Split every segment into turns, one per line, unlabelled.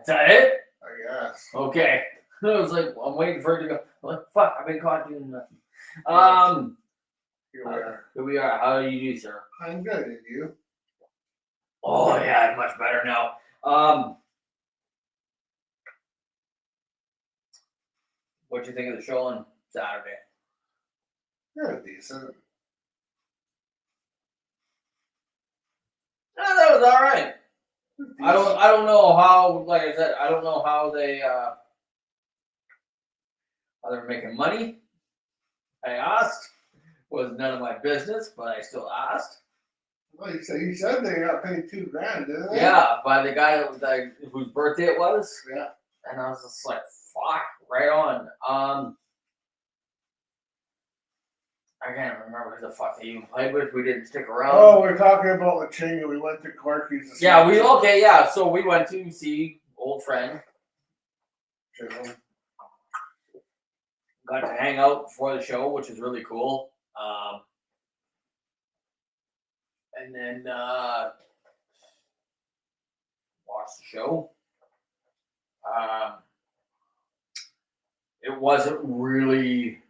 Is that it?
I guess.
Okay. I was like, I'm waiting for it to go. I'm like, fuck, I've been caught doing nothing.
Here we are.
Here we are. How do you do, sir?
I'm good, and you?
Oh yeah, much better now. What'd you think of the show on Saturday?
Yeah, decent.
No, that was all right. I don't know how. Like I said, I don't know how they're making money. I asked. Was none of my business, but I still asked.
Well, you said they got paid $2,000, didn't they?
Yeah, by the guy whose birthday it was.
Yeah.
And I was just like, fuck, right on. I can't remember who the fuck they even played with. We didn't stick around.
Oh, we're talking about Lachinga. We went to Corky's.
So we went to see old friend.
Chisholm.
Got to hang out before the show, which is really cool. And then watch the show. It wasn't really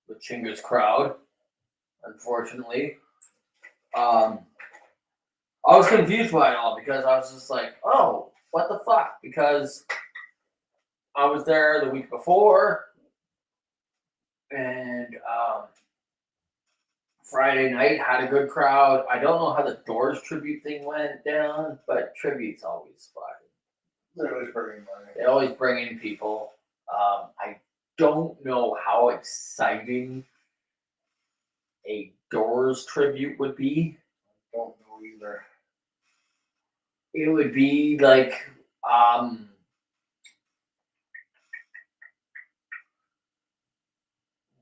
Lachinga's crowd, unfortunately. I was confused by it all because I was just like, oh, what the fuck? Because I was there the week before, and Friday night had a good crowd. I don't know how the Doors tribute thing went down, but tribute's always fun.
They always bring in money.
They always bring in people. I don't know how exciting a Doors tribute would be.
I don't know either.
It would be like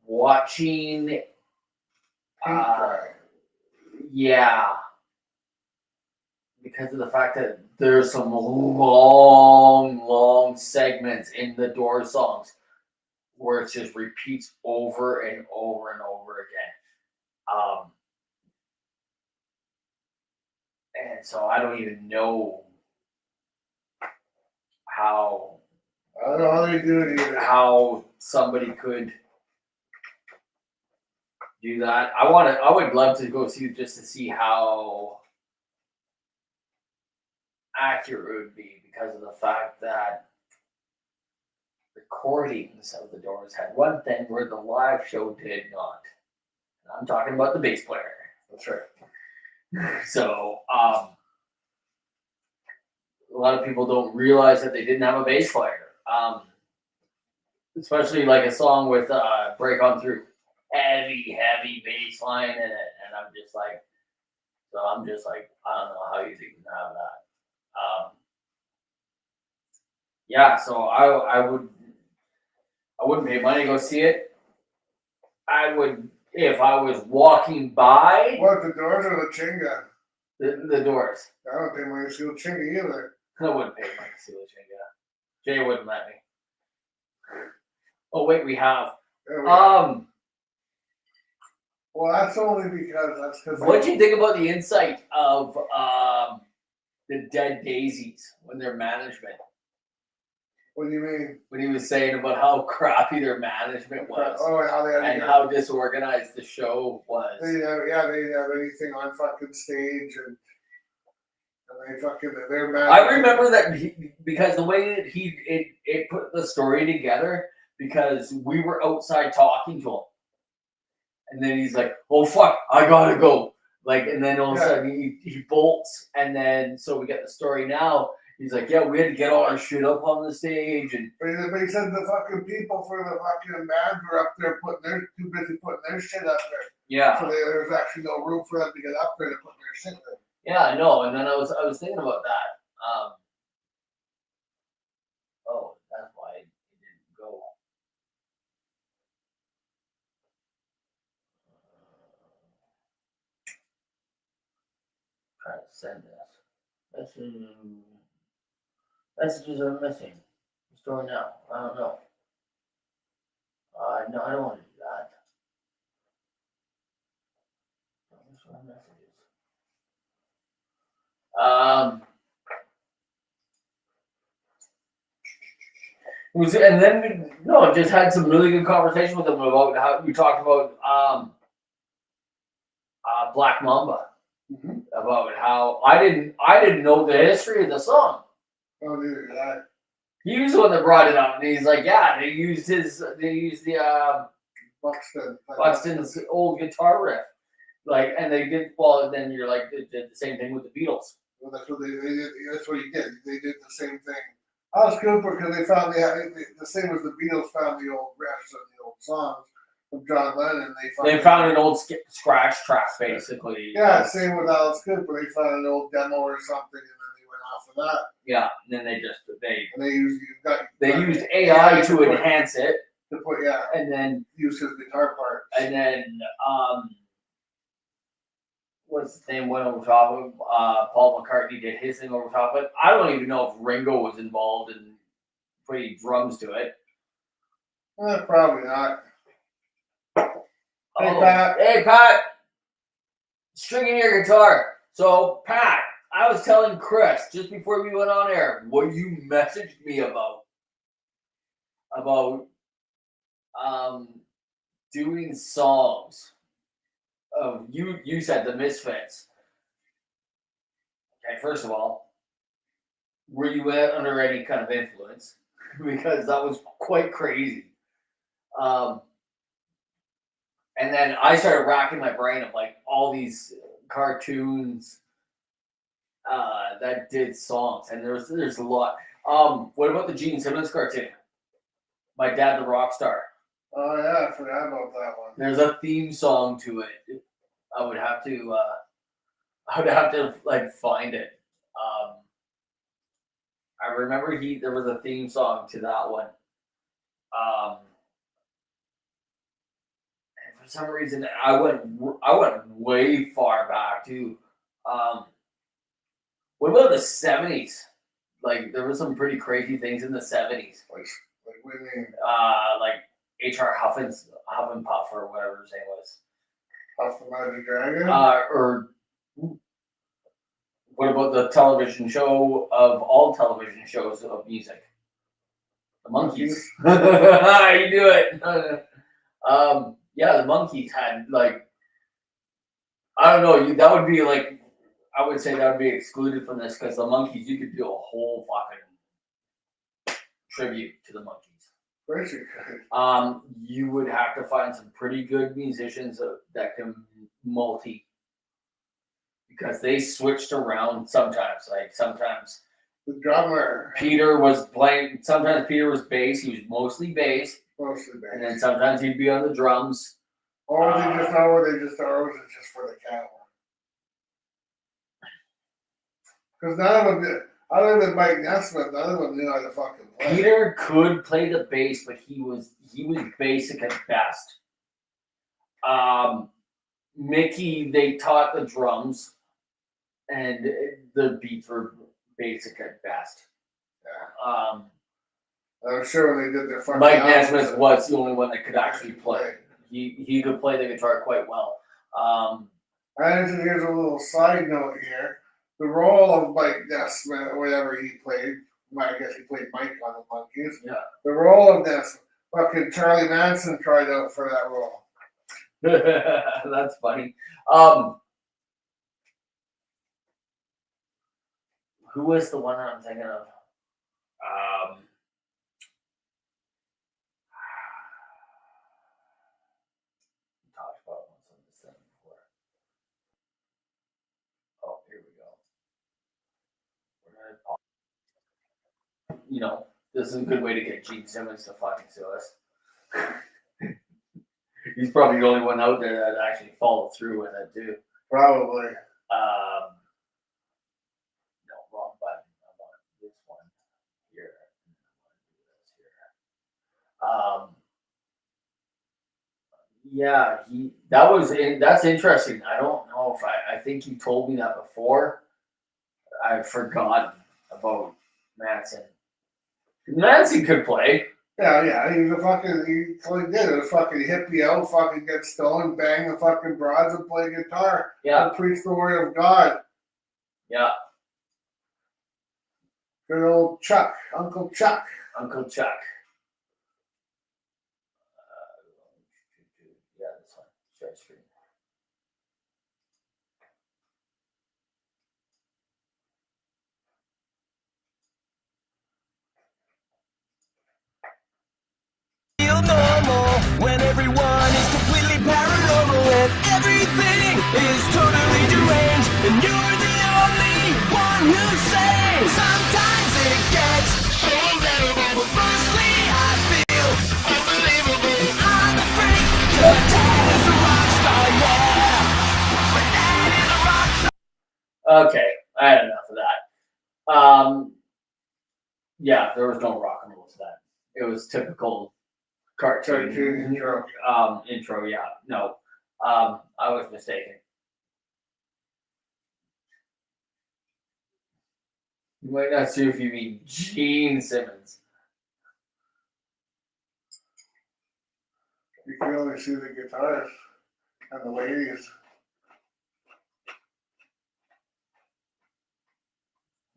watching yeah, because of the fact that there's some long segments in the Doors songs where it just repeats over and over and over again. And so I don't even know how.
I don't know how they do it either.
How somebody could do that. I would love to go see just to see how accurate it would be because of the fact that recordings of the Doors had one thing where the live show did not. And I'm talking about the bass player.
That's right.
So a lot of people don't realize that they didn't have a bass player. Especially like a song with Break On Through. Heavy bass line in it. And I'm just like, I don't know how you even have that. Yeah, so I wouldn't pay money to go see it. I would, if I was walking by.
What, the Doors or Lachinga?
The Doors.
I don't pay money to see Lachinga either.
I wouldn't pay money to see Lachinga. Jay wouldn't let me. Oh wait, we have.
Well, that's only because
What do you think about the insight of the Dead Daisies when their management?
What do you mean?
When he was saying about how crappy their management was.
Oh, how they had
and how disorganized the show was.
They didn't have anything on fucking stage and they fucking their management.
I remember that because the way that it put the story together, because we were outside talking to him. And then he's like, oh fuck, I gotta go. Like, and then all of a sudden he bolts, and then so we get the story now. He's like, yeah, we had to get all our shit up on the stage, and
but he said the fucking people for the fucking band were up there too busy putting their shit up there.
Yeah.
So there's actually no room for them to get up there to put their shit there.
Yeah, I know. And then I was thinking about that. Oh, that's why it didn't go. Try to send this. Messages are missing. Restore now. I don't know. No, I don't want to do that. Restore messages. And then just had some really good conversation with him about how we talked about Black Mamba, about how I didn't know the history of the song.
Oh, dude,
He was the one that brought it up, and he's like, yeah, they used the Buxton's old guitar riff, like, and they did. Well, then you're like, they did the same thing with the Beatles.
Well, that's what they did. That's what he did. They did the same thing. Alice Cooper, because they found the same as the Beatles found the old riffs and the old songs from John Lennon.
They found an old scratch track, basically.
Yeah, same with Alice Cooper. They found an old demo or something, and then they went off of that.
Yeah, and then they
used
AI to enhance it.
To put
and then
use his guitar part.
And then what's his name went over top of Paul McCartney did his thing over top of it. I don't even know if Ringo was involved in putting drums to it.
Probably not.
Hey Pat, stringing your guitar. So Pat, I was telling Chris just before we went on air what you messaged me about doing songs of you said the Misfits. Okay, first of all, were you under any kind of influence? Because that was quite crazy. And then I started racking my brain of like all these cartoons that did songs, and there's a lot. What about the Gene Simmons cartoon? My Dad the Rock Star.
Oh yeah, I forgot about that one.
There's a theme song to it. I would have to like find it. I remember there was a theme song to that one. And for some reason, I went way far back too. What about the 70s? Like there were some pretty crazy things in the 70s.
Like what do you mean?
Like H.R. Huffenpuff or whatever his name was.
Puff the Magic Dragon?
Or what about the television show of all television shows of music? The Monkees. You do it. Yeah, the Monkees had like, I don't know, that would be like, I would say that would be excluded from this because the Monkees, you could do a whole fucking tribute to the Monkees. You would have to find some pretty good musicians that can multi, because they switched around sometimes. Like sometimes
the drummer
Peter was playing. Sometimes Peter was bass. He was mostly bass. And then sometimes he'd be on the drums.
Or was it just for the cattle? Because none of them, other than Mike Nesmith, none of them knew how to fucking play.
Peter could play the bass, but he was basic at best. Mickey, they taught the drums, and the beats were basic at best.
Yeah. I'm sure when they did their fucking
Mike Nesmith was the only one that could actually play. He could play the guitar quite well.
And here's a little side note here. The role of Mike Nesmith, whatever he played, I guess he played Mike on the Monkees.
Yeah.
The role of Nesmith, fucking Charlie Manson tried out for that role.
That's funny. Who was the one that I'm thinking of? We talked about once on this thing before. Oh, here we go. This is a good way to get Gene Simmons to fucking sue us. He's probably the only one out there that actually followed through with it too.
Probably.
No, wrong button. I want this one here. Yeah, that's interesting. I don't know if I think you told me that before. I've forgotten about Manson. Manson could play.
Yeah, he was a fucking, he did it. A fucking hippie out, fucking get stoned, bang the fucking broads and play guitar.
Yeah.
And preach the word of God.
Yeah.
Good old Chuck, Uncle Chuck.
Uncle Chuck. ice cream.
Feel normal when everyone is completely paranormal and everything is totally deranged, and you're the only one who's sane. Sometimes it gets unbearable, but mostly I feel unbelievable. I'm a freak, your dad is a rock star, yeah. My dad is a rock star.
Okay, I had enough of that. Yeah, there was no rock and roll to that. It was typical cartoon intro. Yeah, no, I was mistaken. You might not see if you mean Gene Simmons.
You can only see the guitars and the ladies.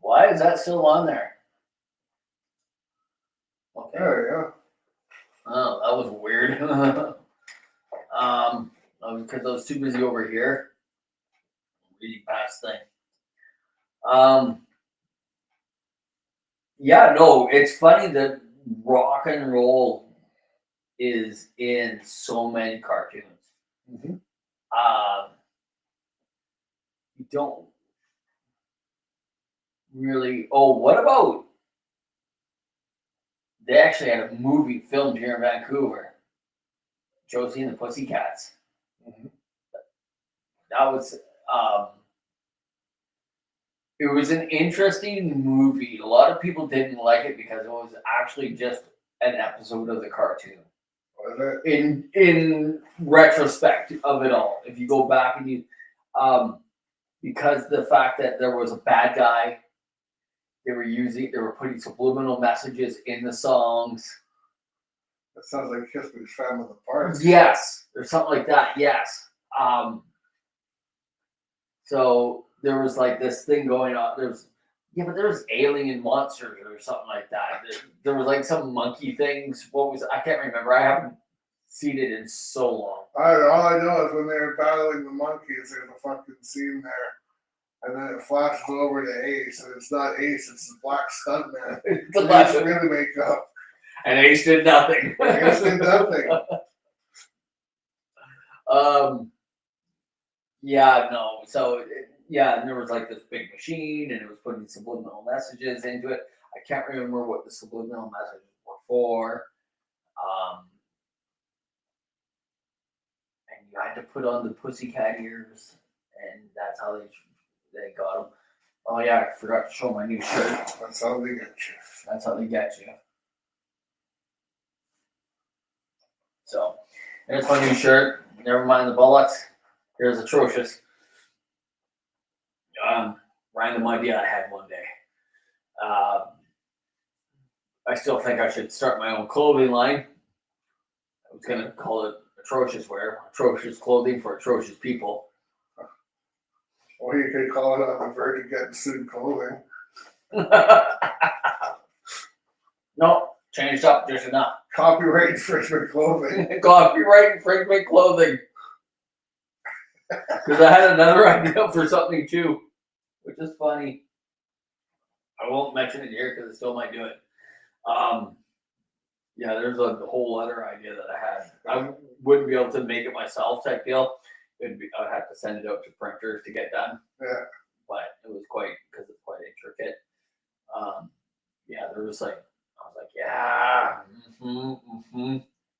Why is that still on there? Okay.
Yeah.
Oh, that was weird. Because I was too busy over here reading past thing. Yeah, no, it's funny that rock and roll is in so many cartoons.
Mm-hmm.
You don't really. Oh, what about? They actually had a movie filmed here in Vancouver. Josie and the Pussycats.
Mm-hmm.
That was. It was an interesting movie. A lot of people didn't like it because it was actually just an episode of the cartoon.
Was it?
In retrospect of it all, if you go back and you, because the fact that there was a bad guy, they were putting subliminal messages in the songs.
That sounds like Kiss Me Family of the Parts.
Yes, or something like that. Yes. So there was like this thing going on. There was alien monsters or something like that. There was like some monkey things. I can't remember. I haven't seen it in so long.
All I know is when they were battling the monkeys, there's a fucking scene there. And then it flashes over to Ace, and it's not Ace, it's the black stuntman.
The
And
black-
Ace really makeup.
And Ace did nothing.
Ace did nothing.
Yeah, no. So, and there was like this big machine, and it was putting subliminal messages into it. I can't remember what the subliminal messages were for. And you had to put on the pussycat ears, and that's how they got them. Oh yeah, I forgot to show my new shirt.
That's how they get you.
That's how they get you. So, there's my new shirt. Never mind the bullets. Here's atrocious. Random idea I had one day. I still think I should start my own clothing line. I was going to call it Atrocious Wear. Atrocious clothing for atrocious people.
Or you could call it on the verge of getting sued clothing.
No, changed up just enough.
Copyright infringement clothing.
Copyright infringement clothing. Because I had another idea for something too, which is funny. I won't mention it here because I still might do it. Yeah, there's a whole other idea that I had. I wouldn't be able to make it myself type deal. I'd have to send it out to printers to get done.
Yeah.
But it was because it's quite intricate. There was like, I was like, yeah,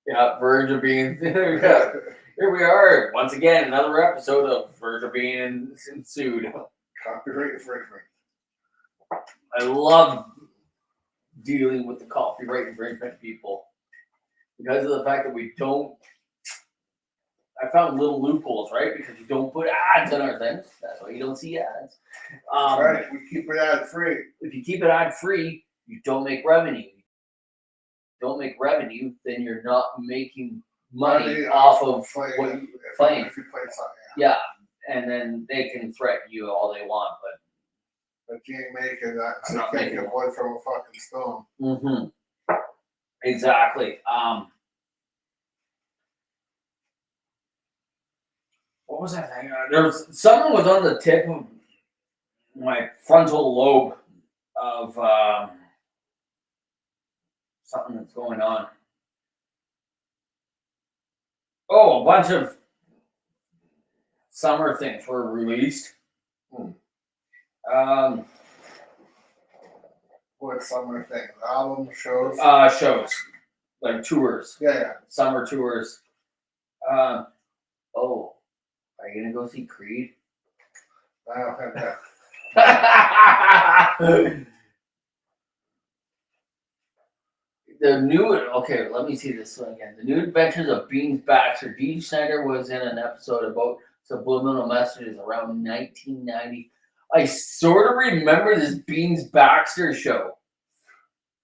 yeah, verge of being, yeah. Here we are, once again, another episode of Verge of being sued.
Copyright infringement.
I love dealing with the copyright infringement people because of the fact that we don't. I found little loopholes, right? Because you don't put ads in our things. That's why you don't see ads.
That's right. We keep it ad free.
If you keep it ad free, you don't make revenue. Don't make revenue, then you're not making money off of what you're playing.
If you play something.
Yeah, and then they can threaten you all they want,
But you ain't making that.
I'm
So
not
you can't
making
get wood from a fucking stone.
but exactly. what was that thing? There was something was on the tip of my frontal lobe of something that's going on. Oh, a bunch of summer things were released.
What summer thing? Album, shows?
Shows like tours,
Yeah.
summer tours. Oh, are you gonna go see Creed?
I don't have that.
The new, okay, let me see this one again. The New Adventures of Beans Baxter. Dean Schneider was in an episode about subliminal messages around 1990. I sort of remember this Beans Baxter show.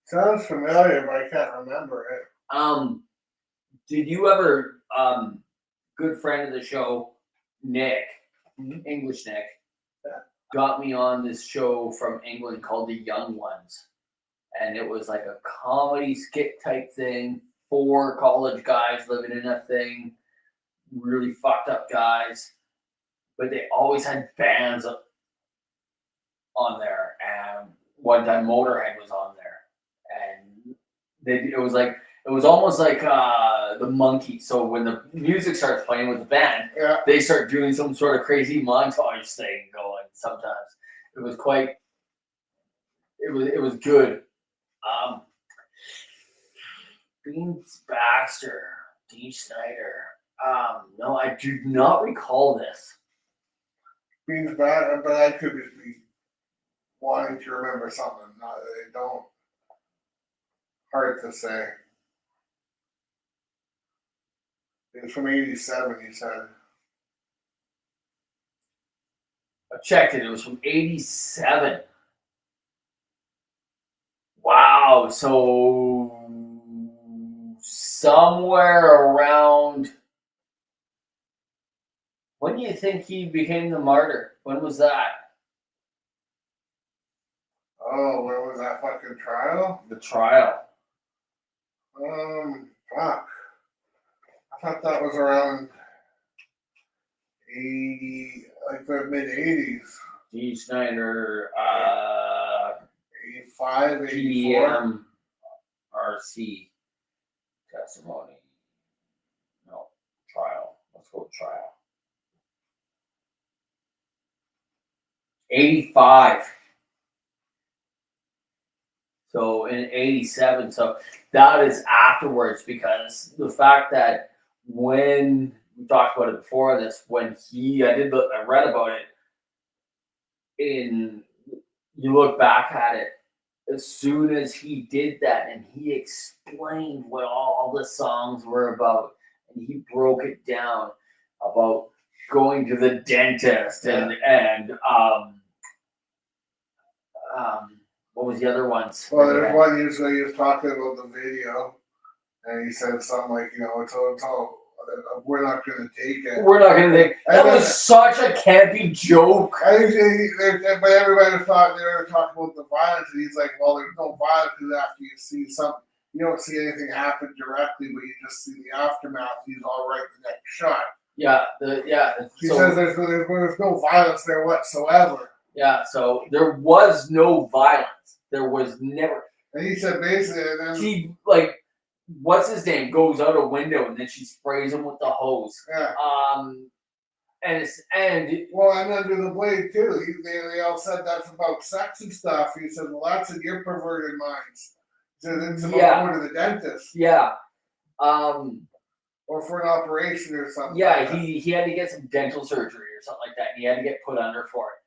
Sounds familiar, but I can't remember it.
Did you ever, good friend of the show, Nick, English Nick, got me on this show from England called The Young Ones. And it was like a comedy skit type thing. 4 college guys living in a thing. Really fucked up guys. But they always had bands on there. And one time Motorhead was on there. And it was almost like the Monkees. So when the music starts playing with the band, they start doing some sort of crazy montage thing going sometimes. It was good. Beans Baxter, Dean Schneider. No, I do not recall this.
Beans bad, but I could just be wanting to remember something. I don't. Hard to say. It's from '87, you said.
I checked it. It was from '87. Wow. So somewhere around. When do you think he became the martyr? When was that?
Oh, where was that fucking trial?
The trial.
Fuck. I thought that was around 80, like the mid 80s.
Dean Schneider,
85, 84.
PMRC testimony. No, trial. Let's go trial. 85. So in 87. So that is afterwards, because the fact that when we talked about it before this, when I read about it, you look back at it, as soon as he did that and he explained what all the songs were about, and he broke it down about going to the dentist and what was the other ones?
Well, there's one usually he was talking about the video, and he said something like, it's all we're not going to take it.
We're not going to take that. Was such a campy joke.
I think but everybody thought they were talking about the violence, and he's like, well, there's no violence because after you see something, you don't see anything happen directly, but you just see the aftermath. He's all right the next shot.
Yeah,
He says there's no violence there whatsoever.
Yeah, so there was no violence. There was never.
And he said basically, and then
he what's his name goes out a window and then she sprays him with the hose.
Yeah.
And
under the blade too. They all said that's about sex and stuff. He said, well, that's in your perverted minds. He said it's about going to the dentist.
Yeah.
Or for an operation or something.
Yeah,
like
he had to get some dental surgery or something like that, and he had to get put under for it.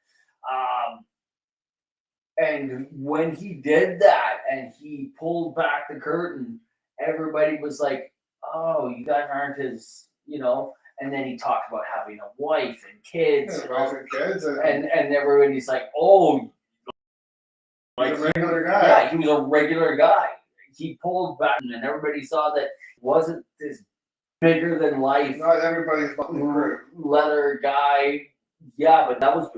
And when he did that and he pulled back the curtain, everybody was like, oh, you guys aren't as, and then he talked about having a wife and kids. And everybody's like, oh.
Like a regular guy.
Yeah, he was a regular guy. He pulled back and everybody saw that he wasn't this bigger than life.
Not everybody's
leather guy. Yeah, but that was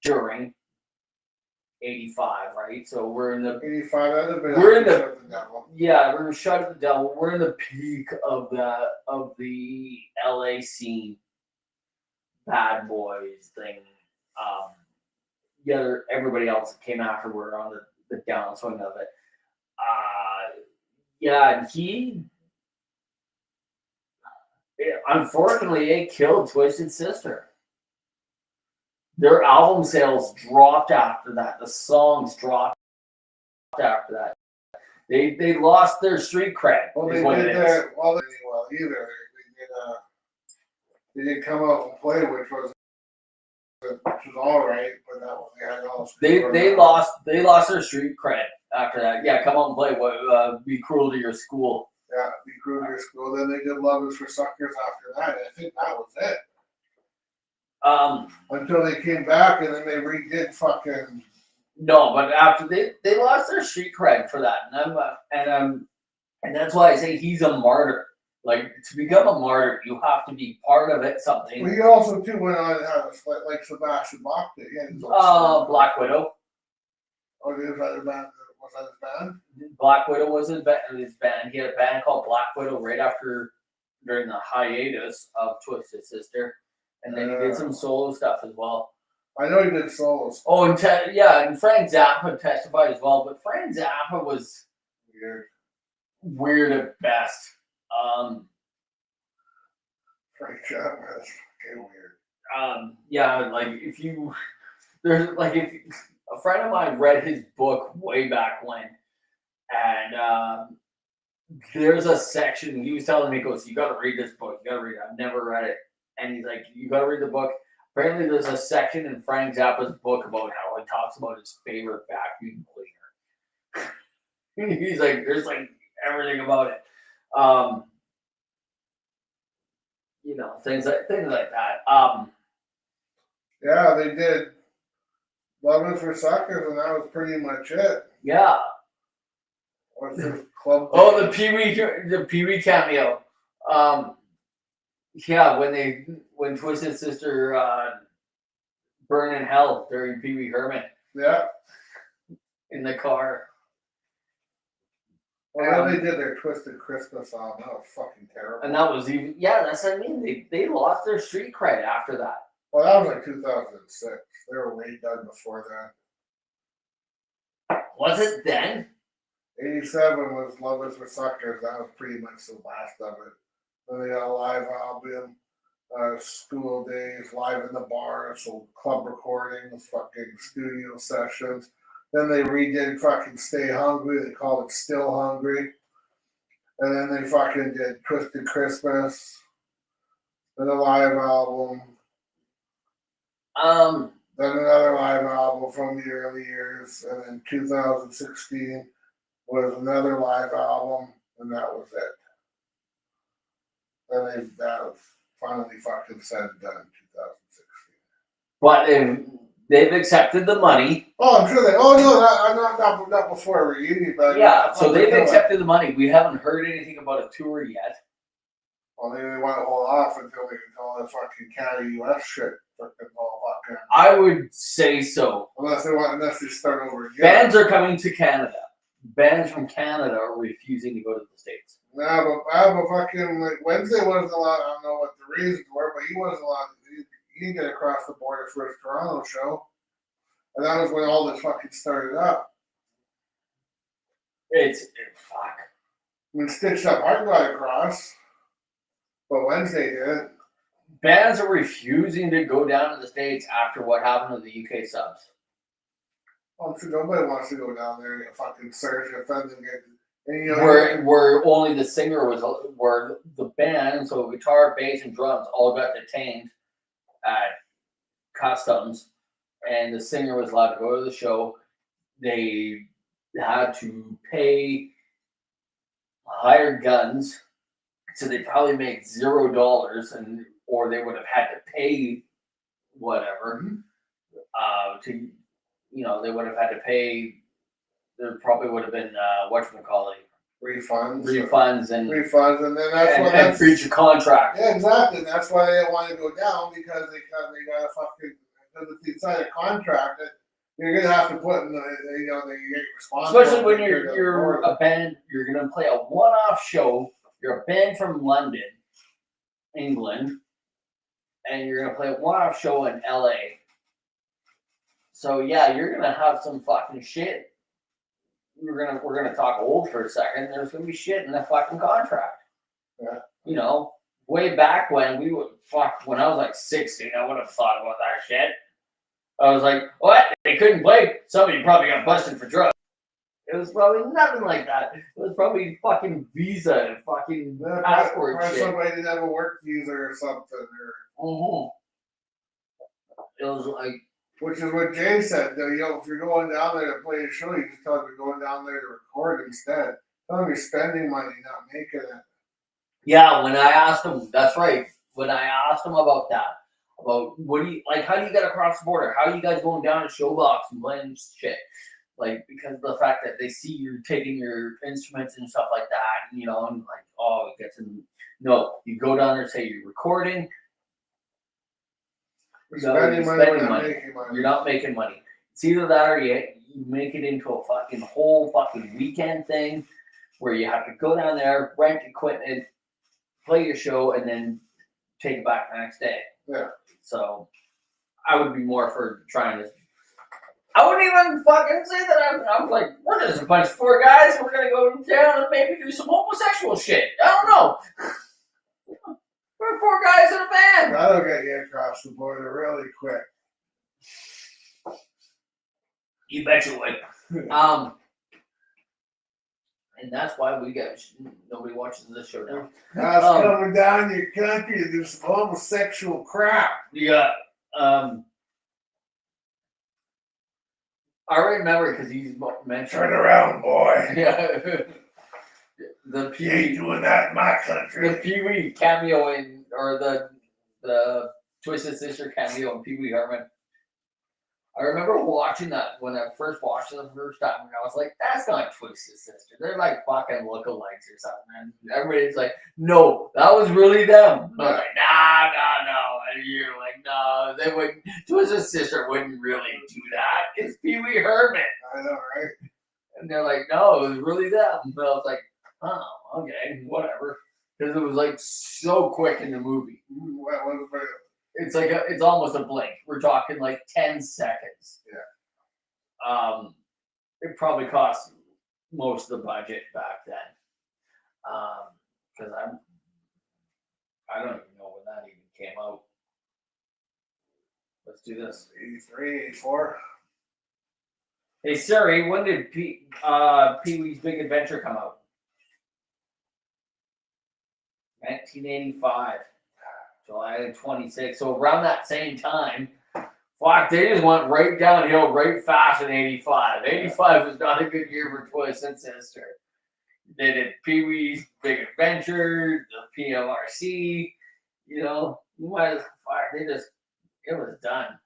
during 85, right? So we're in the
85.
We're in the devil. Yeah, we're shut at the devil. We're in the peak of the LA scene Bad Boys thing. Everybody else that came after were on the downswing of it. And unfortunately, it killed Twisted Sister. Their album sales dropped after that. The songs dropped after that. They lost their street cred.
Well,
is
they
what
did
it is.
that. Well, they didn't well either. They did come out and play, which was all right, but that was they had all.
They lost their street cred after that. Yeah, come out and play. Be cruel to your school.
Yeah, Be Cruel to Your School. Then they did Love Is for Suckers after that. I think that was it. Until they came back and then they redid fucking.
No, but after they lost their street cred for that, and that's why I say he's a martyr. Like, to become a martyr, you have to be part of it. Something.
Well, he also too went on and had a split like Sebastian Bach did. Yeah,
Black Widow.
Oh, was that his band? Was that his band?
Black Widow was his band. He had a band called Black Widow right during the hiatus of Twisted Sister, and then he did some solo stuff as well.
I know he did solos.
Oh, and Frank Zappa testified as well, but Frank Zappa was weird at best.
Frank Zappa was fucking weird.
If a friend of mine read his book way back when, and there's a section he was telling me, he goes, "You got to read this book. You got to read it. I've never read it." And he's like, "You got to read the book." Apparently, there's a section in Frank Zappa's book about how he talks about his favorite vacuum cleaner. He's like, there's like everything about it. Things like that.
Yeah, they did Love Is for Suckers, and that was pretty much it.
Yeah.
What's this club?
Oh, the Pee Wee cameo. When Twisted Sister burned in hell during Pee Wee Herman.
Yeah.
In the car.
Well, then they did their Twisted Christmas album. That was fucking terrible.
And that was that's what I mean. They lost their street cred after that.
Well, that was like 2006. They were way done before that.
Was it then?
87 was Love Is for Suckers. That was pretty much the last of it. Then they got a live album, School Days, Live in the Bar, so club recordings, fucking studio sessions. Then they redid fucking Stay Hungry. They called it Still Hungry. And then they fucking did Twisted Christmas. Then a live album. Then another live album from the early years. And then 2016 was another live album. And that was it. Then that was finally fucking said and done in 2016.
But they've accepted the money.
Oh, I'm sure they. Oh no, not before a reunion, but
yeah. So they've accepted the money. We haven't heard anything about a tour yet.
Well, maybe they want to hold off until they can all this fucking Canada US shit fucking all fucking.
I would say so.
Unless they start over again.
Bands are coming to Canada. Bands from Canada are refusing to go to the States.
Nah, but fucking like Wednesday wasn't allowed. I don't know what the reasons were, but he wasn't allowed. He didn't get across the border for his Toronto show. And that was when all this fucking started up.
It's fuck.
I mean, Stitched Up Heart got across, but Wednesday did.
Bands are refusing to go down to the States after what happened to the UK subs.
I'm sure nobody wants to go down there and get fucking search and offend and get. And,
where only the singer where the band, so guitar, bass, and drums all got detained at customs, and the singer was allowed to go to the show. They had to pay hired guns, so they probably made $0, or they would have had to pay whatever they would have had to pay. There probably would have been
refunds,
and
then that's
breach of contract.
Yeah, exactly. And that's why they didn't want to go down because they got a fucking because if you sign a contract that you're gonna have to put in the you're responsible.
Especially when you're a band, you're gonna play a one-off show. You're a band from London, England, and you're gonna play a one-off show in LA. So yeah, you're gonna have some fucking shit. We're gonna talk old for a second. There's gonna be shit in the fucking contract.
Yeah.
You know, way back when when I was like 16, I would have thought about that shit. I was like, what? They couldn't play? Somebody probably got busted for drugs. It was probably nothing like that. It was probably fucking visa and fucking passport
or
shit.
somebody didn't have a work visa or something.
It was like,
Which is what Jay said. Though, if you're going down there to play a show, you just tell them you're going down there to record instead. Tell them you're spending money, not making it.
yeah, when I asked him, that's right. When I asked him about that, about how do you get across the border? How are you guys going down to Showbox and playing shit? Like, because of the fact that they see you taking your instruments and stuff like that, and like, oh, it gets in. No, you go down there and say you're recording.
We're spending money, we're not making money.
You're not making money. It's either that or you make it into a whole weekend thing where you have to go down there, rent equipment, play your show, and then take it back the next day.
Yeah.
So I would be more for trying to. I wouldn't even fucking say that I'm like, we're just a bunch of 4 guys. We're gonna go down and maybe do some homosexual shit. I don't know. We're 4 guys in a van.
That'll get you across the border really quick.
You bet you would. And that's why nobody watches this show now.
That's coming down your country to do some homosexual crap.
Yeah. I remember because he's mentioned.
Turn around, boy.
Yeah. The
You ain't doing that in my country.
The Pee Wee cameo or the Twisted Sister cameo in Pee Wee Herman. I remember watching that when I first watched it the first time, and I was like, "That's not Twisted Sister. They're like fucking lookalikes or something." And everybody's like, "No, that was really them." I was like, "No." And you're like, "No, they wouldn't. Twisted Sister wouldn't really do that. It's Pee Wee Herman."
I know, right?
And they're like, "No, it was really them." But I was like, "Oh, okay, whatever," because it was like so quick in the movie.
What was it?
It's almost a blink. We're talking like 10 seconds.
Yeah.
It probably cost most of the budget back then. Because I don't even know when that even came out. Let's do this.
83, 84.
Hey Siri, when did Pee Wee's Big Adventure come out? 1985. July 26th. So around that same time, fuck, they just went right downhill right fast in 85. 85 was not a good year for Twisted Sister. They did Pee Wee's Big Adventure, the PMRC, it was done.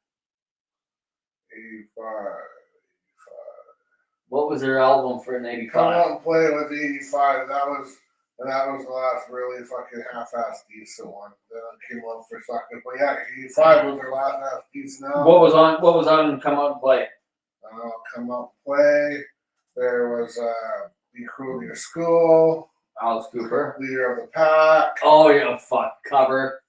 85.
What was their album for in 85?
Come Out and Play with 85. That was the last really fucking half-assed decent one. Then it came up for second. But yeah, 85 was their last half decent album.
What was on Come Out and Play?
Come Out and Play. There was Be Cruel to Your School.
Alice Cooper.
Leader of the Pack.
Oh yeah, fuck, cover.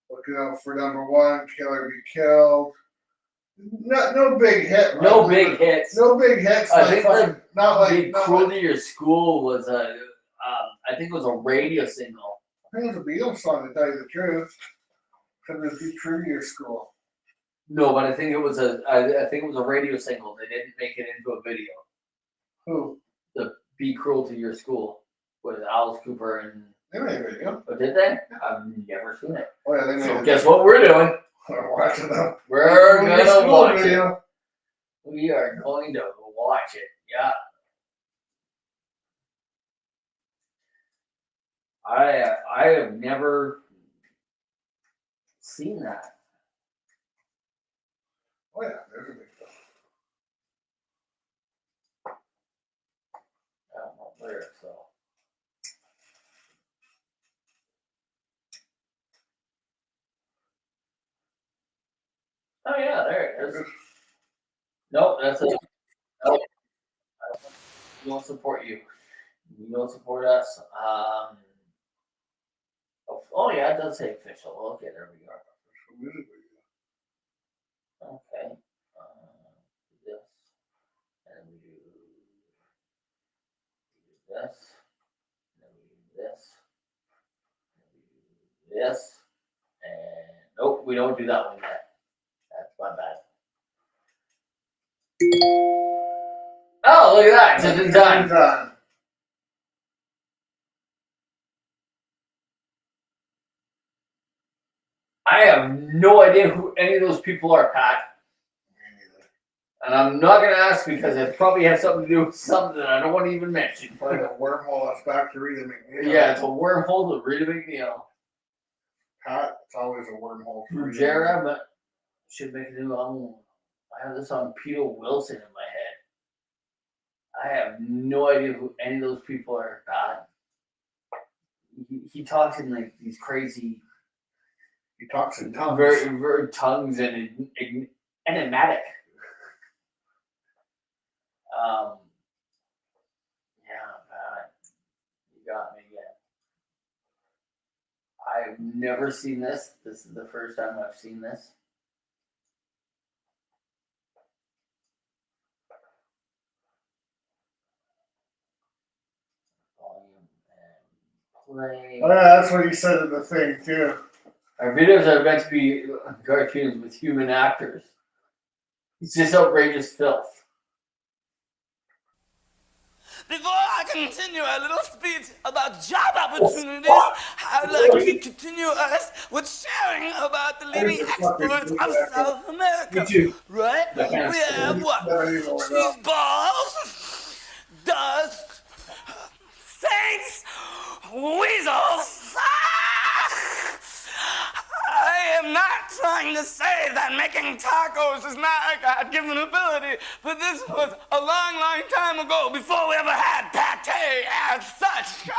Looking out for number 1, Killer Be Killed. No big hit. Right?
No big hits.
No big hits.
I think
Be
Cruel to Your School was I think it was a radio single.
I think it was a Beatles song, to tell you the truth. Because it was Be True to Your School.
No, but I think it was a radio single. They didn't make it into a video.
Who?
The Be Cruel to Your School with Alice Cooper and.
They made a video.
Oh, did they? I've never seen it.
Oh yeah, they made
So
it.
guess what we're doing?
We're watching them.
We're gonna watch it.
video.
We are going to watch it. Yeah. I have never seen that.
Oh yeah, there's a big deal.
I don't know where, so. Oh yeah, there it is. Nope, that's it. Nope. We don't support you. We don't support us. Oh yeah, it does say official. Okay, there we go.
Music video.
Okay. This. And we do this. And then we do this. And we do this. And nope, we don't do that one yet. That's my bad. Oh, look at that. Just in time.
Done.
I have no idea who any of those people are, Pat.
Me neither.
And I'm not going to ask because it probably has something to do with something I don't want to even mention.
Like a wormhole that's back to Rita McNeil.
Yeah, it's a wormhole to Rita McNeil.
Pat, it's always a wormhole. to Rita
Ruggiero, but should make a new album. I have this on Peter Wilson in my head. I have no idea who any of those people are. God. He talks in like these crazy,
He talks in tongues.
very tongues and enigmatic. Yeah, God, you got me again. I've never seen this. This is the first time I've seen this. Play.
Oh, yeah, that's what he said in the thing, too.
Our videos are meant to be cartoons with human actors. It's just outrageous filth.
Before I continue a little speech about job opportunities, I'd like to continue us with sharing about the leading exports of South America.
Me too.
Right?
That kind of
We have what?
Never even went up.
Cheese balls, dust, saints, weasels. I am not trying to say that making tacos is not a God-given ability, but this was a long, long time ago before we ever had pate as such.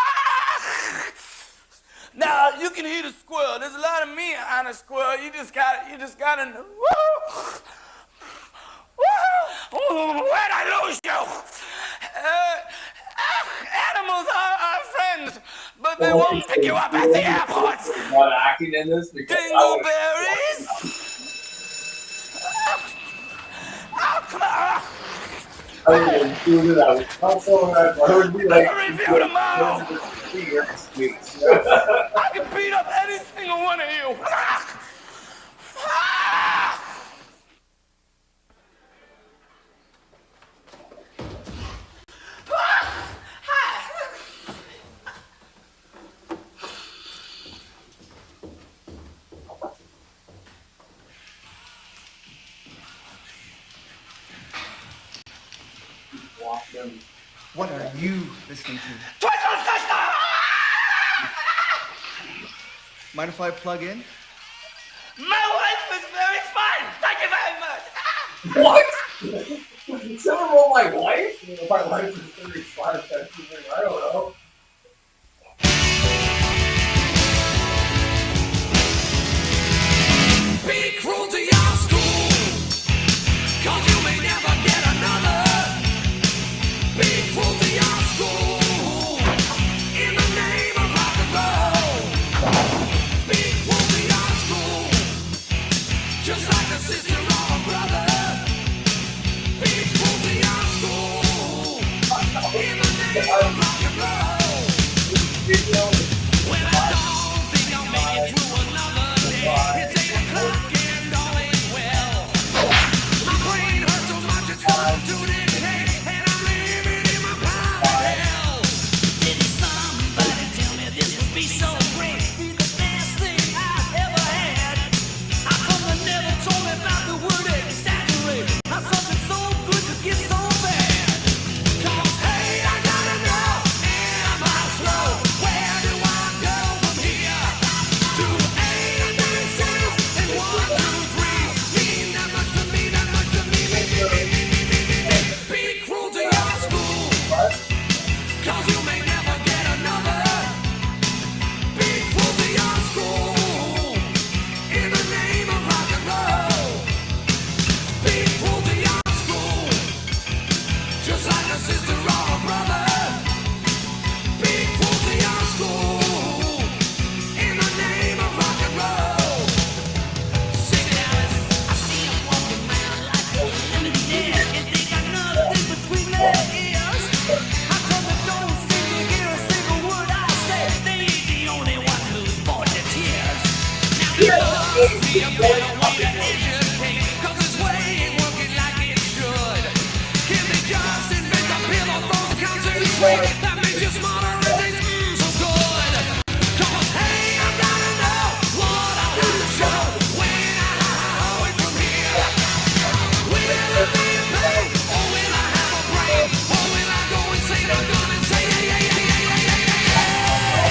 Now you can eat a squirrel. There's a lot of meat on a squirrel. You just gotta know. Where'd I lose you? Animals are our friends, but they won't pick you up at the airport.
Not acting in this because
Dingleberries. Oh, come on.
I would do that.
Also, I would be like,
Review tomorrow. I can beat up any single one of you.
What are you listening to?
Twinkle sister!
Mind if I plug in?
My wife is very fine. Thank you very much.
What? Someone roll my wife?
my life is 35 cents. I don't know.
Be cruel to your school, 'cause you may never get another. Be cruel to your school, in the name of rock and roll. Be cruel to your school, just like a sister or a brother. Be cruel to your school, in the name of rock and roll. be a better way to educate, 'cause this way ain't working like it should. Can they just invent a pill or those concentrate that makes you smarter and tastes so good? 'Cause hey, I gotta know what I got to show when I away from here. Will I be a pain, or will I have a brain, or will I go insane? I'm gonna say yeah, yeah, yeah, yeah, yeah, yeah, yeah, yeah.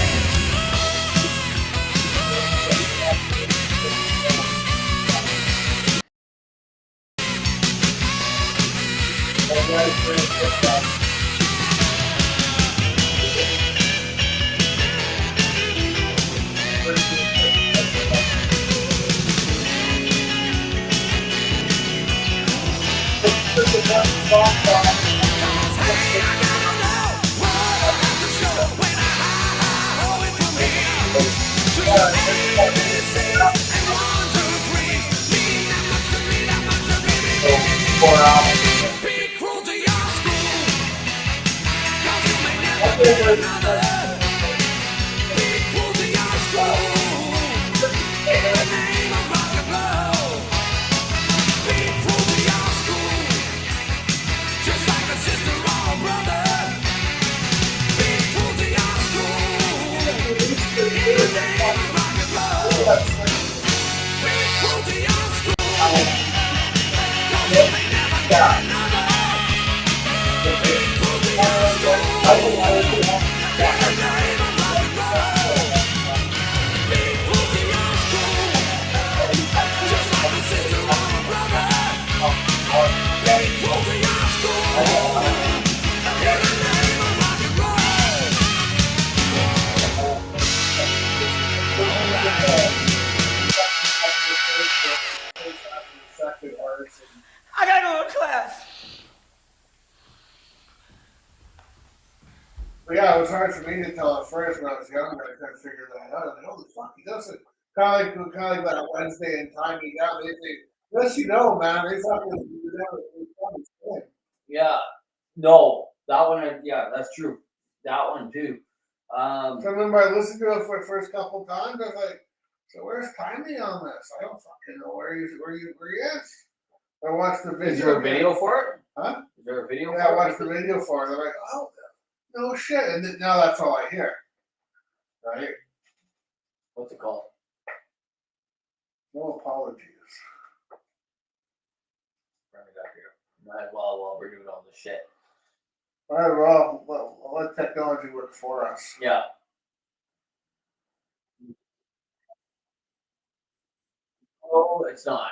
Just like a sister or a brother, be true to your school. In the name of rock and roll, be true to your school. 'Cause you may never get another. Be true to your school. In the name of rock and roll, be true to your school. Just like a sister or a brother, be true to your school. In the name of rock and roll.
Second arson.
I gotta go to class.
But yeah, it was hard for me to tell at first when I was younger. I couldn't figure that out. I was like, holy fuck, he doesn't. Kind of like that Wednesday and timing out. Yes, you know, man. They fucking do that.
Yeah. No, that one. Yeah, that's true. That one too.
So I remember I listened to it for the first couple times. I was like, so where's timing on this? I don't fucking know where he is. I watched the video.
Is there a video for it?
Huh?
Is there a video?
Yeah, I
for
watched
it?
the video for it. I'm like, oh, no shit. And then, now that's all I hear. Right?
What's it called?
No apologies.
Bring it up here. Might as well while we're doing all this shit.
All right, well, I'll let technology work for us.
Yeah. Oh, it's not.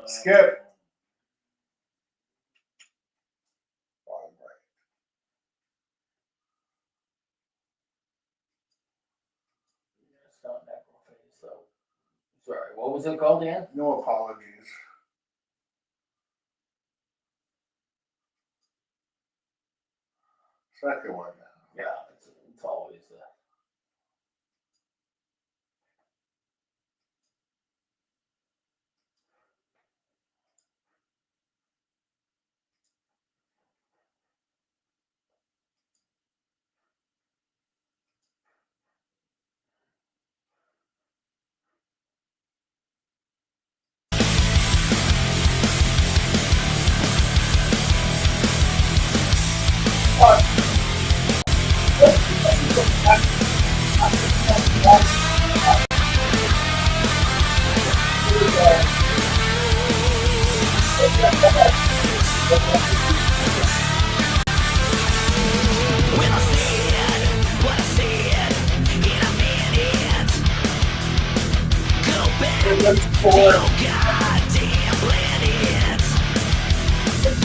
Skip.
It's not necrophage, so. Sorry, what was it called again?
No apologies. Second one.
Yeah, it's always
When I see it, when I see it, in a minute, go back to your goddamn planet.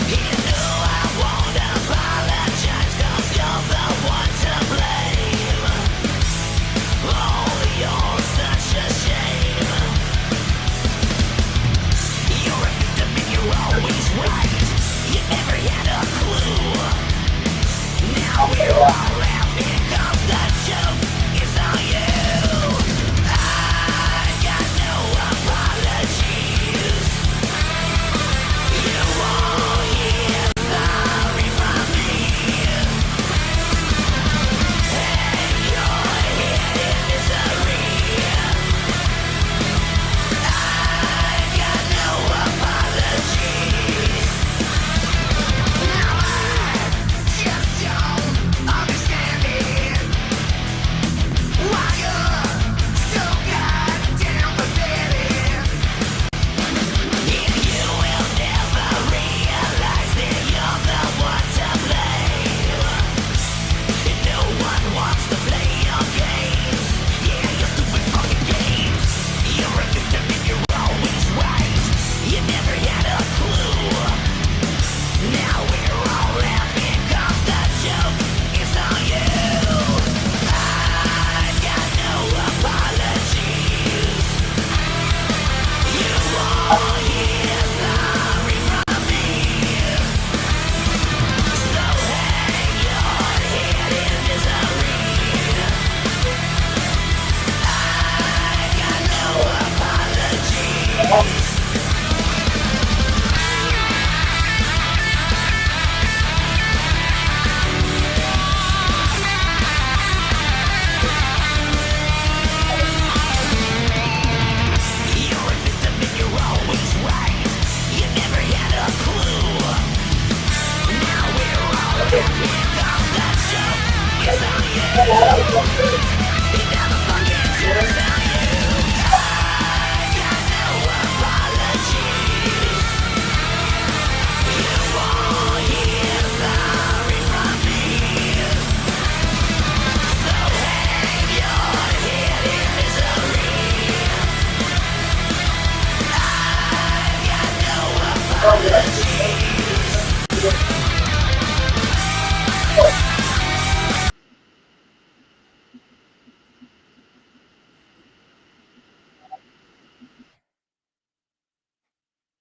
You know I won't apologize, 'cause you're the one to blame. Oh, you're such a shame. You're a victim and you're always right. You never had a clue. Now we're all laughing 'cause the joke is on you. I got no apology.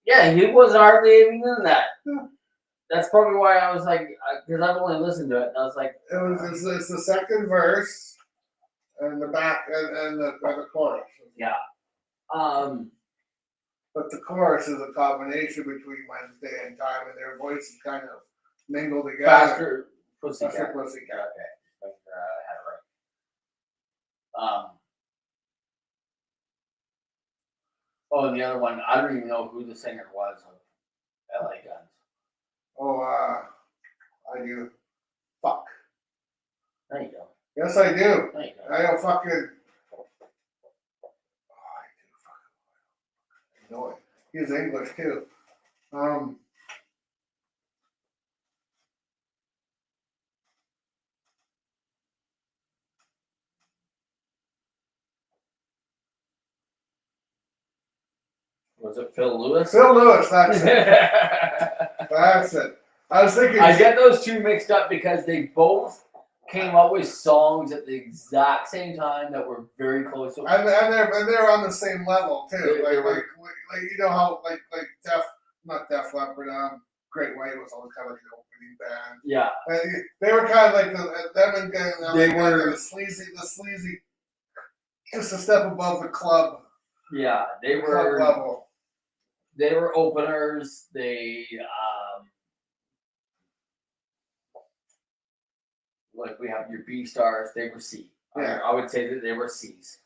Yeah, he wasn't hardly even in that. That's probably why I was like, because I've only listened to it, and I was like,
It's the second verse and the back and the chorus.
yeah.
But the chorus is a combination between Wednesday and Time, and their voices kind of mingle together.
Faster Pussycat.
Faster Pussycat.
Okay, make sure I had it right. Oh, and the other one, I don't even know who the singer was of LA Guns.
Oh, I do. Fuck.
There you go.
Yes, I do.
There you go.
I don't fucking. Oh, I do fucking. I know it. He's English too.
Was it Phil Lewis?
Phil Lewis, that's it. That's it. I was thinking.
I get those two mixed up because they both came up with songs at the exact same time that were very close to
And they're on the same level too.
They
Like
were-
you know how like not Def Leppard, Great White was always kind of like an opening band.
Yeah.
They were kind of like them and
They were-
the sleazy, just a step above the club.
Yeah. They
Club
were
level.
they were openers. They like we have your B stars, they were C.
Yeah.
I would say that they were C's.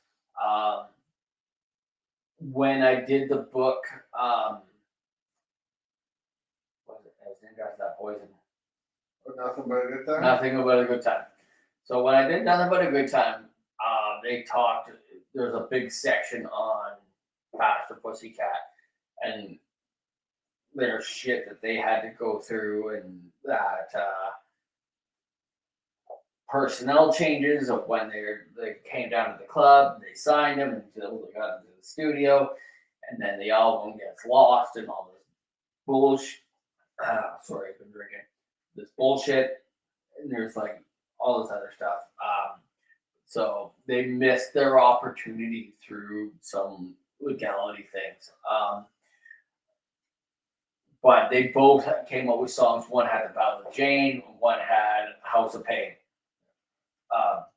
When I did the book, what was it? I was named after that poison.
Nothing but a good time.
Nothing But a Good Time. So when I did Nothing But a Good Time, they talked. There's a big section on Faster Pussycat and their shit that they had to go through, and that personnel changes of when they came down to the club, they signed them until they got into the studio, and then the album gets lost and all this bullshit. Sorry, I've been drinking this bullshit, and there's like all this other stuff. So they missed their opportunity through some legality things. But they both came up with songs. One had The Ballad of Jane, one had House of Pain.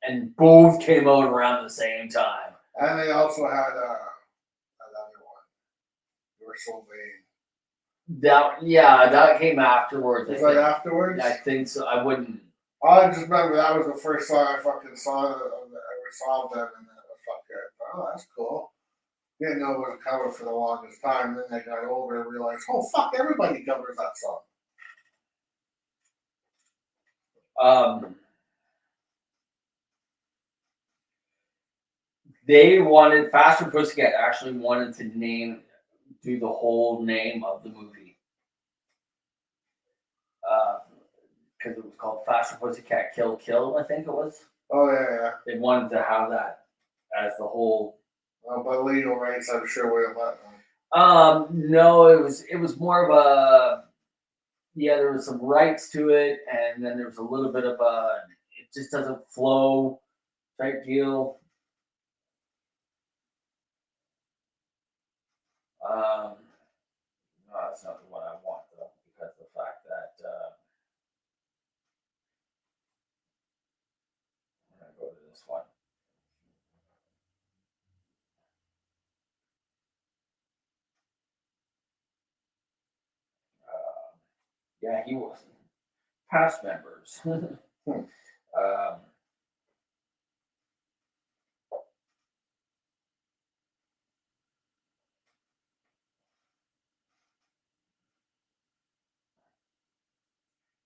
And both came out around the same time.
And they also had another one. You're So Vain.
That came afterwards.
Was that afterwards?
I think so. I wouldn't.
I just remember that was the first song I fucking saw. I ever saw them, and I was fucking, oh, that's cool. Didn't know it was a cover for the longest time. Then I got older and realized, oh fuck, everybody covers that song.
They wanted Faster Pussycat actually wanted to do the whole name of the movie. Because it was called Faster Pussycat Kill Kill, I think it was.
Oh yeah.
They wanted to have that as the whole.
But legal rights, I'm sure would have let them.
No, it was more of a. Yeah, there was some rights to it, and then there was a little bit of a. It just doesn't flow type deal. No, that's not what I want though, because of the fact that I'm gonna go to this one. Yeah, he was past members.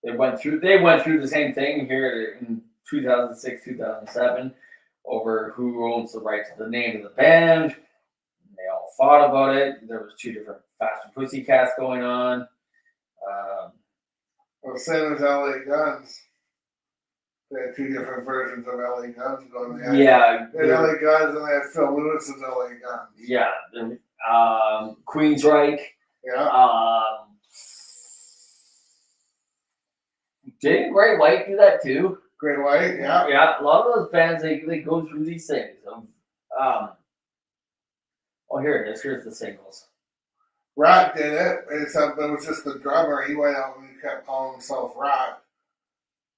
They went through the same thing here in 2006, 2007 over who owns the right to the name of the band. They all fought about it. There was 2 different Faster Pussycats going on.
Well, same as LA Guns. They had 2 different versions of LA Guns going. They had LA Guns and they had Phil Lewis's LA Guns.
Yeah. Queensryche.
Yeah.
Didn't Great White do that too?
Great White, yeah.
Yeah, a lot of those bands they go through these things. Here it is. Here's the singles.
Rat did it. It was just the drummer. He went out and he kept calling himself Rat.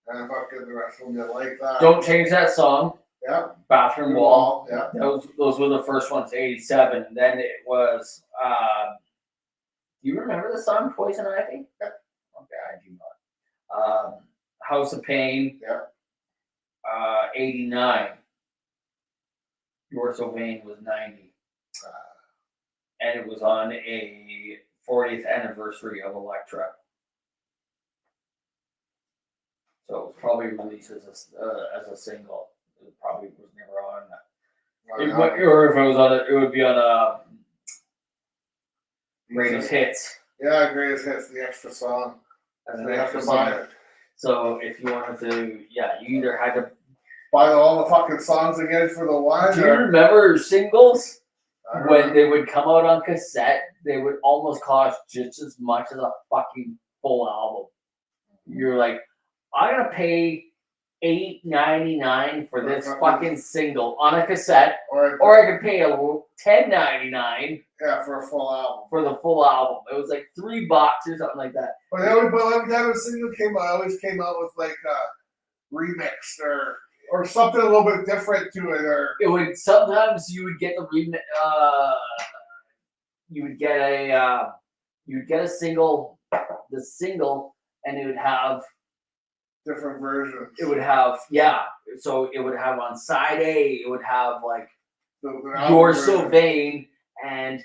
And fucking the rest of them didn't like that.
Don't Change That Song.
Yeah.
Bathroom Wall.
Yeah.
Those were the first ones, 87. Then it was do you remember the song Poison Ivy?
Yep.
Okay, I do not. House of Pain.
Yeah.
89. You're So Vain was 90. And it was on a 40th anniversary of Elektra. So it was probably released as a single. It probably was never on that. Or if it was on it would be on Greatest Hits.
Yeah, Greatest Hits, the extra song.
And
They have to buy it.
So if you wanted to, you either had to
Buy all the fucking songs again for the one.
Do you remember singles?
I don't
When
know.
they would come out on cassette, they would almost cost just as much as a fucking full album. You're like, I'm gonna pay $8.99 for this fucking single on a cassette, or I could pay $10.99
for a full album.
for the full album. It was like $3 or something like that.
But every time a single came out, I always came out with like a remix or something a little bit different to it, or
It would sometimes you would get the you would get a single, and it would have
different versions.
so it would have on side A, it would have like
The
You're
album
So
version.
Vain and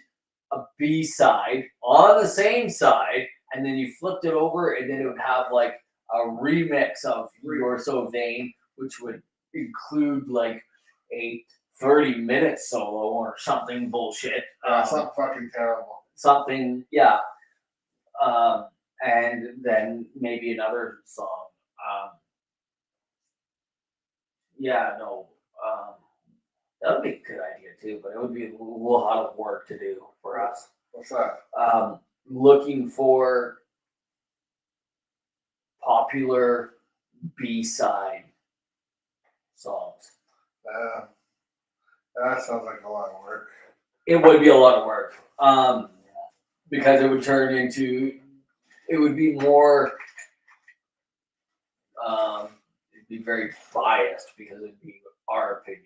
a B side on the same side, and then you flipped it over, and then it would have like a remix of You're So Vain, which would include like a 30-minute solo or something bullshit.
Something fucking terrible.
Something, and then maybe another song. That would be a good idea too, but it would be a lot of work to do for us.
What's that?
Looking for popular B-side songs.
That sounds like a lot of work.
It would be a lot of work, because it would turn into, it would be more, it'd be very biased because it'd be our opinion.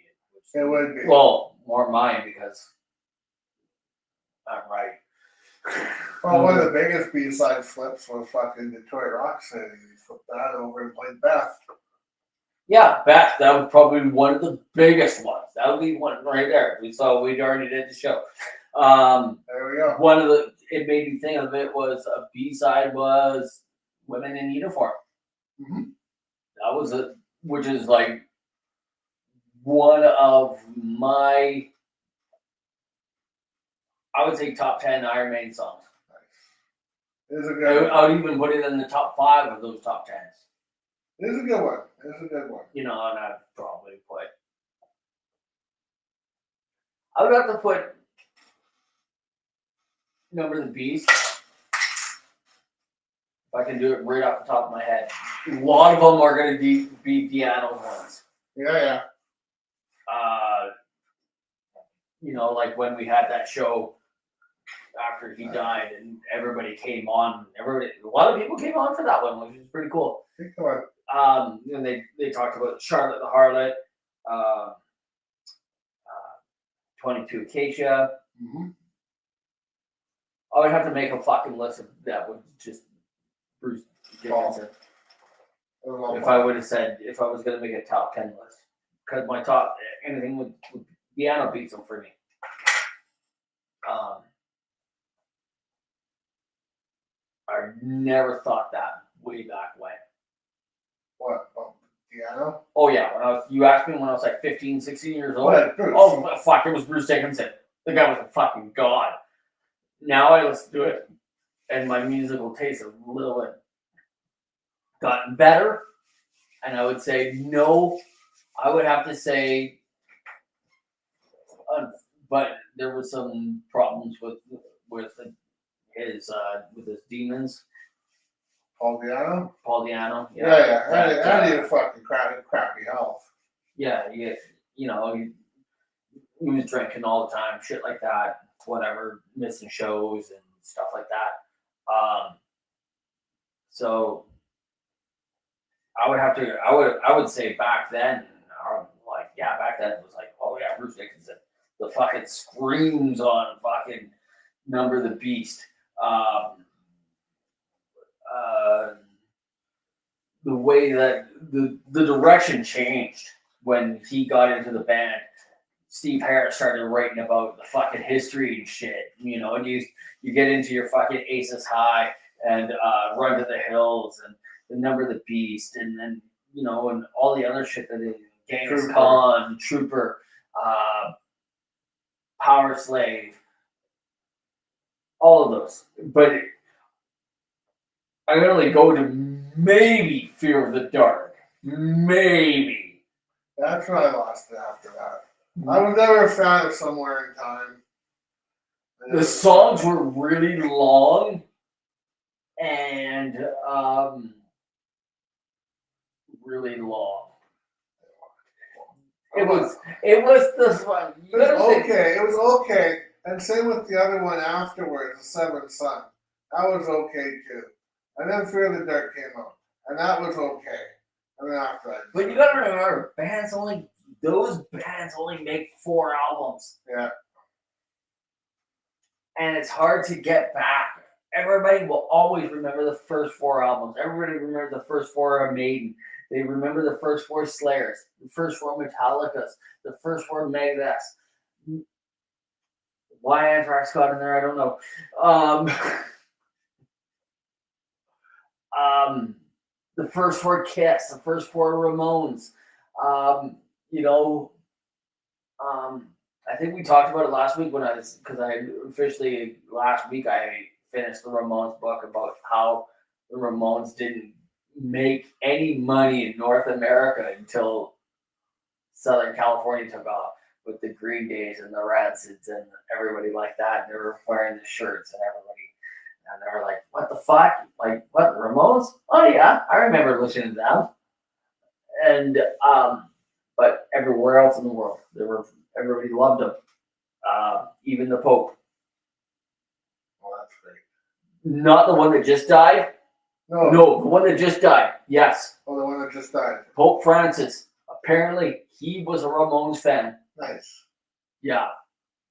It would be.
Well, more mine because I'm right.
Well, one of the biggest B-side flips was fucking Detroit Rock City. He flipped that over and played Beth.
Yeah, Beth, that would probably be one of the biggest ones. That would be one right there. We already did the show.
There we go.
It made me think of it was a B-side was Women in Uniform.
Mhm.
That was which is like one of my, I would say top 10 Iron Maiden songs.
It is a good one.
I would even put it in the top 5 of those top 10s.
It is a good one. It is a good one.
And I'd probably put, I would have to put Number of the Beast. If I can do it right off the top of my head. A lot of them are going to be Deano's ones.
Yeah.
Like when we had that show after he died and everybody came on. A lot of people came on for that one, which is pretty cool.
Come on.
And they talked about Charlotte the Harlot, 22 Acacia.
Mm-hmm.
I would have to make a fucking list of that would just Bruce Dickinson. If I would have said, if I was going to make a top 10 list. Because my top, anything with Deano beats them for me. I never thought that way back when.
Deanna?
Oh yeah, you asked me when I was like 15, 16 years old.
What, Bruce?
Oh fuck, it was Bruce Dickinson. The guy was a fucking god. Now I listen to it, and my musical taste has a little bit gotten better. And I would say no. I would have to say, but there was some problems with his demons.
Paul Diano?
Paul Diano.
Yeah. I need a fucking crappy health.
Yeah, you know, he was drinking all the time, shit like that, whatever, missing shows and stuff like that. So I would say back then, back then it was like, oh yeah, Bruce Dickinson, the fucking screams on fucking Number the Beast. The way that the direction changed when he got into the band. Steve Harris started writing about the fucking history and shit, you know, and you get into your fucking Aces High and Run to the Hills and the Number the Beast and then, you know, and all the other shit that is Genghis Khan, Trooper, Power Slave, all of those. But I can only go to maybe Fear of the Dark. Maybe.
That's when I lost it after that. I was never a fan of Somewhere in Time.
The songs were really long and really long. It was the fun.
It was okay. It was okay. And same with the other one afterwards, The Seventh Son. That was okay too. And then Fear of the Dark came out. And that was okay. And then after that.
But you gotta remember, those bands only make 4 albums.
Yeah.
And it's hard to get back. Everybody will always remember the first 4 albums. Everybody remembers the first 4 of Maiden. They remember the first 4 Slayers, the first 4 Metallicas, the first 4 Megadeths. Why Anthrax got in there, I don't know. The first 4 Kiss, the first 4 Ramones. I think we talked about it last week because last week I finished the Ramones book about how the Ramones didn't make any money in North America until Southern California took off with the Green Days and the Rancids and everybody like that. And they were wearing the shirts and they were like, what the fuck? Like, what, the Ramones? Oh yeah, I remember listening to them. And but everywhere else in the world, everybody loved them. Even the Pope.
Oh, that's great.
Not the one that just died.
No,
the one that just died. Yes.
Oh, the one that just died.
Pope Francis. Apparently, he was a Ramones fan.
Nice.
Yeah.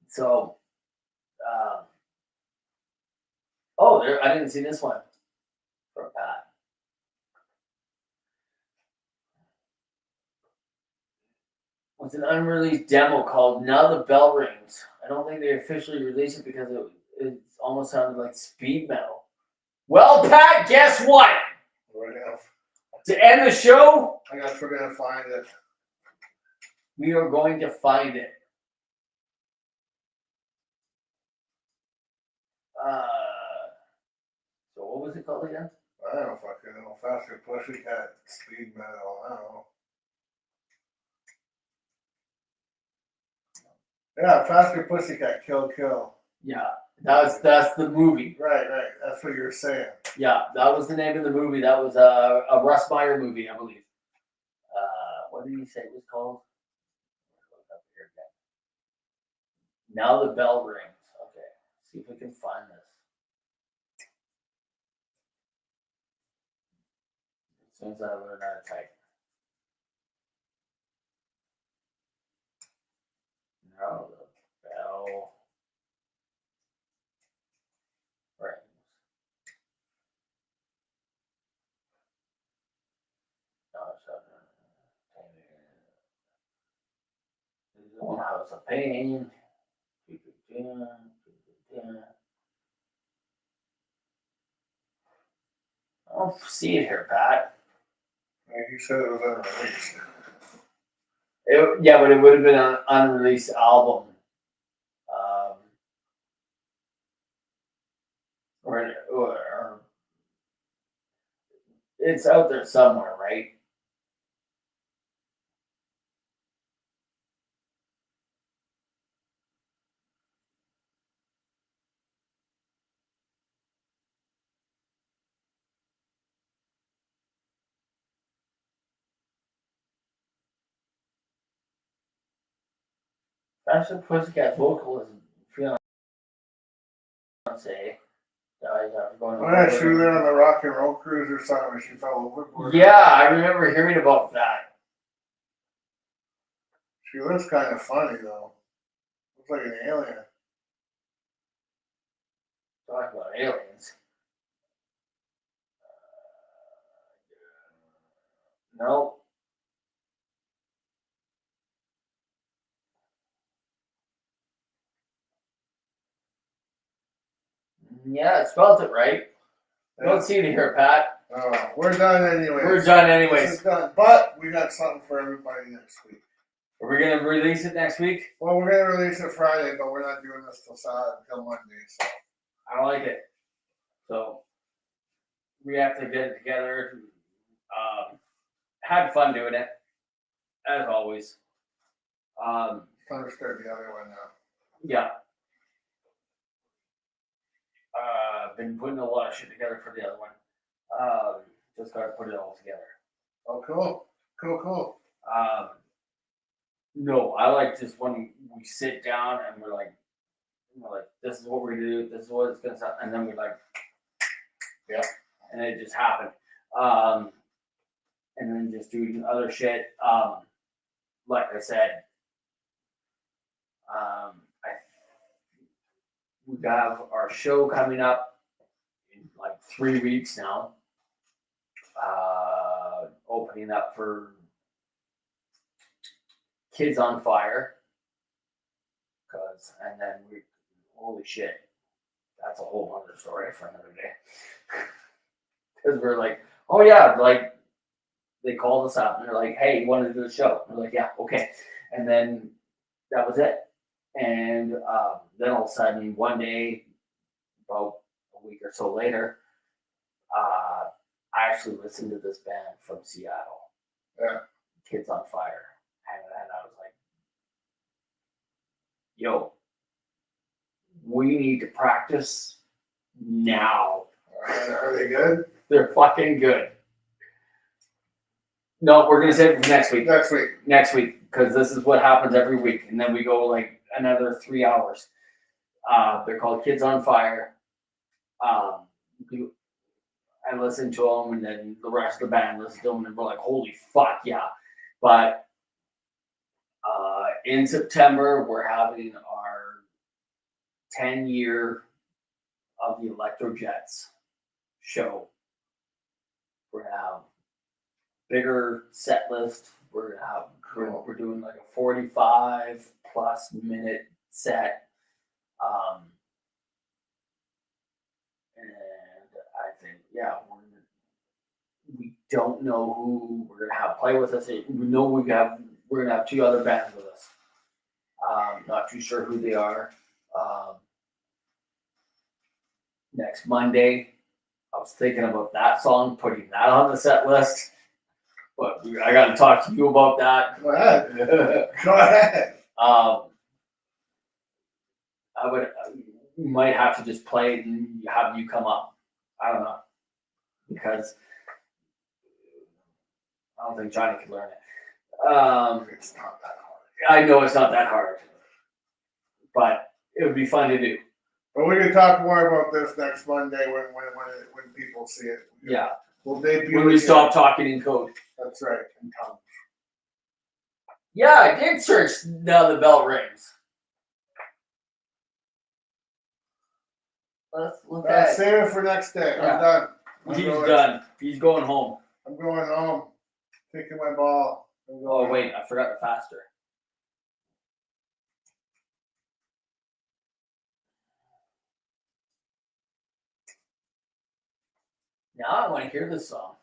So, I didn't see this one from Pat. It's an unreleased demo called Now the Bell Rings. I don't think they officially released it because it almost sounded like speed metal. Well, Pat, guess what?
Right now.
To end the show,
I guess we're going to find it.
we are going to find it. So what was it called again?
I don't fucking know. Faster Pussycat, speed metal. I don't know. Yeah, Faster Pussycat, Kill Kill.
Yeah, that's the movie.
Right. That's what you're saying.
Yeah, that was the name of the movie. That was a Russ Meyer movie, I believe. What did he say it was called? Now the Bell Rings. Okay, see if we can find this. As soon as I learn how to type. Now the Bell Rings. One House of Pain. I don't see it here, Pat.
He said it was unreleased.
Yeah, but it would have been an unreleased album. Or it's out there somewhere, right? Faster Pussycat vocalist fiance dies after going
Oh yeah, she was there on the Rock and Roll Cruise or something and she fell overboard.
Yeah, I remember hearing about that.
She looks kind of funny though. Looks like an alien.
Talking about aliens. No. Yeah, it spelled it right. Don't see it here, Pat.
Oh, we're done anyways.
We're done
This
anyways.
is done. But we got something for everybody next week.
Are we gonna release it next week?
Well, we're gonna release it Friday, but we're not doing this until Monday. So
I like it. So we have to get it together. Had fun doing it, as always.
time to start the other one now.
Yeah. Been putting a lot of shit together for the other one. Just gotta put it all together.
Oh, cool. Cool.
No, I like just when we sit down and we're like, this is what we're gonna do, this is what it's gonna sound, and then we're like, yeah, and it just happened. And then just doing other shit. Like I said, we have our show coming up in like 3 weeks now. Opening up for Kids on Fire. And then holy shit, that's a whole other story for another day. Because we're like, oh yeah, like they called us up and they're like, hey, you want to do a show? We're like, yeah, okay. And then that was it. And then all of a sudden, one day, about a week or so later, I actually listened to this band from Seattle, Kids on Fire, and I was like, yo, we need to practice now.
Are they good?
They're fucking good. No, we're gonna save it for next week. Next week, because this is what happens every week, and then we go like another 3 hours. They're called Kids on Fire. I listen to them, and then the rest of the band listen to them, and we're like, holy fuck, yeah. But in September, we're having our 10-year of the Electrojets show. We're gonna have bigger set list. We're doing like a 45 plus minute set. And I think, yeah, we don't know who we're gonna have play with us. We know we're gonna have 2 other bands with us. Not too sure who they are. Next Monday, I was thinking about that song, putting that on the set list. But I got to talk to you about that.
Go ahead.
We might have to just play it and have you come up. I don't know. Because I don't think Johnny could learn it.
It's not that hard.
I know it's not that hard. But it would be fun to do.
But we can talk more about this next Monday when people see it.
Yeah.
We'll debut
When we stop talking in code.
That's right. In tongues.
Yeah, I did search Now the Bell Rings. Let's look at it.
Save it for next day.
Yeah.
I'm done.
He's done. He's going home.
I'm going home. Taking my ball.
Oh, wait. I forgot the faster. Now I want to hear this song.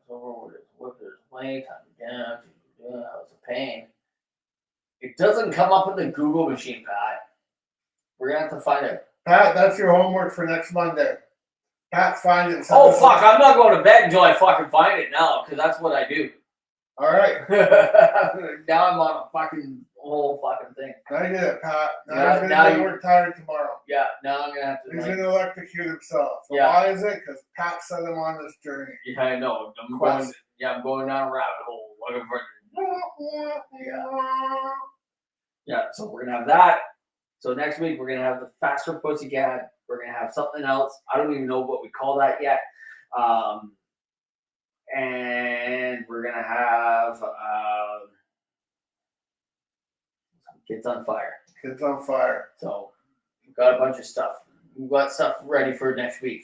over with his weight, time it's a pain. It doesn't come up in the Google machine, Pat. We're gonna have to find it.
Pat, that's your homework for next Monday. Pat, find it. And send
Oh
us
fuck!
a-
I'm not going to bed until I fucking find it now, because that's what I do.
All right.
Now I'm on a fucking whole fucking thing.
Now you did it, Pat. Now
Yeah,
he's
now
going to
you-
work tired tomorrow.
Yeah, now I'm gonna have to.
He's
Like,
going to electrocute himself. So
Yeah.
why is it? Because Pat set him on this journey.
yeah, I know. I'm
Quest.
going. Yeah, I'm going down a rabbit hole. Looking for. Yeah, so we're gonna have that. So next week we're gonna have the Faster Pussycat. We're gonna have something else. I don't even know what we call that yet. And we're gonna have Kids on Fire.
Kids on Fire.
So we've got a bunch of stuff. We've got stuff ready for next week.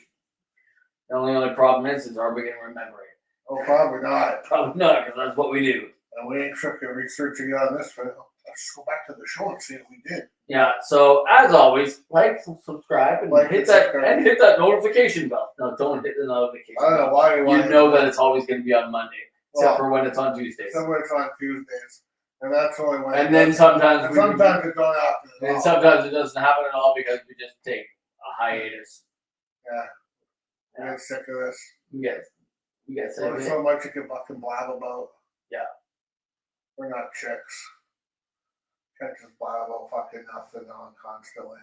The only problem is are we gonna remember it?
Oh, probably not.
Probably not, because that's what we do.
And we ain't researching on this film. Let's go back to the show and see if we did.
Yeah. So as always, like, subscribe, and
Like
hit
and
that
subscribe.
and hit that notification bell. No, don't hit the notification
I don't know
bell.
why
You know that it's always going to be on Monday, except
Well,
for when it's on Tuesdays.
somewhere it's on Tuesdays. And that's only when
And then sometimes
and
we
sometimes it don't happen at
and
all.
sometimes it doesn't happen at all because we just take a hiatus.
I get sick of this.
We get sick of
There's
it.
so much you can fucking blab about.
Yeah.
We're not chicks. Can't just blab about fucking nothing on constantly.